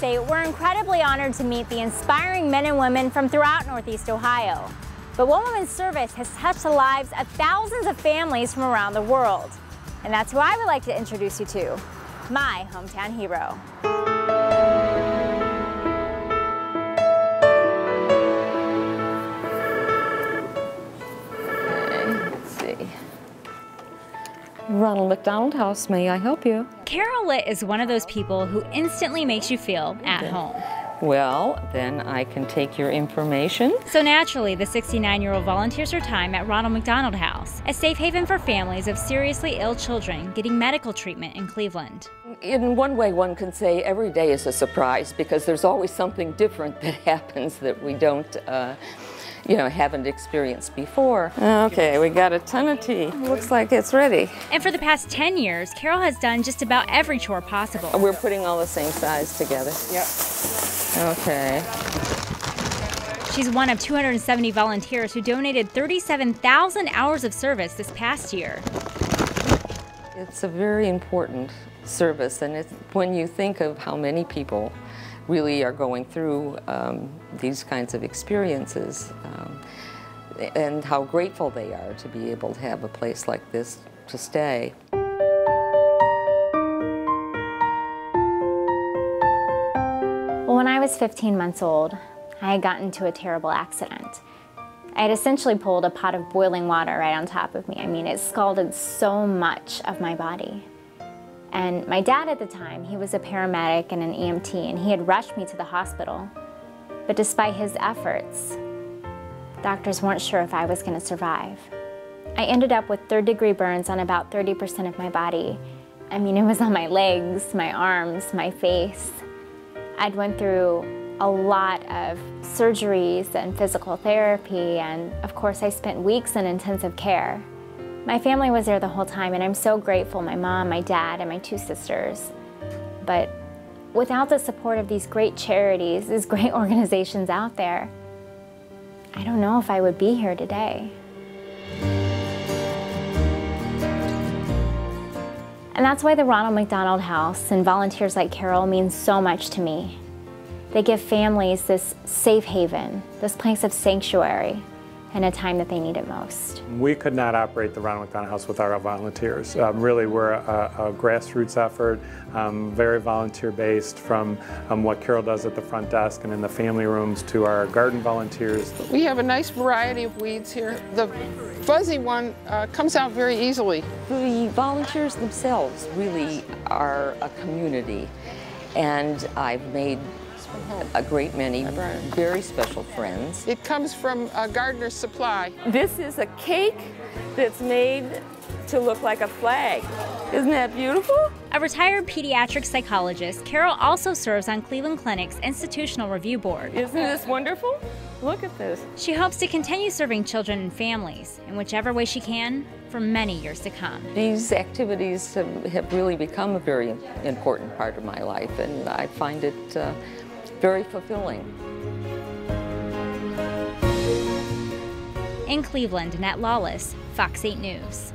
Day, we're incredibly honored to meet the inspiring men and women from throughout Northeast Ohio. But One Woman's Service has touched the lives of thousands of families from around the world. And that's who I would like to introduce you to, my hometown hero. Ronald McDonald House, may I help you? Carol Litt is one of those people who instantly makes you feel at home. Well, then I can take your information. So naturally, the 69-year-old volunteers her time at Ronald McDonald House, a safe haven for families of seriously ill children getting medical treatment in Cleveland. In one way, one can say every day is a surprise because there's always something different that happens that we don't haven't experienced before. Okay, we got a ton of tea. Looks like it's ready. And for the past 10 years, Carol has done just about every chore possible. We're putting all the same size together. Yep. Okay. She's one of 270 volunteers who donated 37,000 hours of service this past year. It's a very important service, and when you think of how many people really are going through these kinds of experiences and how grateful they are to be able to have a place like this to stay. Well, when I was 15 months old, I had gotten into a terrible accident. I had essentially pulled a pot of boiling water right on top of me. I mean, it scalded so much of my body. And my dad at the time, he was a paramedic and an EMT, and he had rushed me to the hospital. But despite his efforts, doctors weren't sure if I was going to survive. I ended up with third-degree burns on about 30% of my body. I mean, it was on my legs, my arms, my face. I'd went through a lot of surgeries and physical therapy, and of course I spent weeks in intensive care. My family was there the whole time, and I'm so grateful, my mom, my dad, and my two sisters. But without the support of these great charities, these great organizations out there, I don't know if I would be here today. And that's why the Ronald McDonald House and volunteers like Carol mean so much to me. They give families this safe haven, this place of sanctuary, in a time that they need it most. We could not operate the Ronald McDonald House without our volunteers. Really, we're a grassroots effort, very volunteer-based, from what Carol does at the front desk and in the family rooms to our garden volunteers. We have a nice variety of weeds here. The fuzzy one comes out very easily. The volunteers themselves really are a community, and I've made a great many very special friends. It comes from Gardener's Supply. This is a cake that's made to look like a flag. Isn't that beautiful? A retired pediatric psychologist, Carol also serves on Cleveland Clinic's Institutional Review Board. Isn't this wonderful? Look at this. She hopes to continue serving children and families in whichever way she can for many years to come. These activities have really become a very important part of my life, and I find it very fulfilling. In Cleveland, Annette Lawless, Fox 8 News.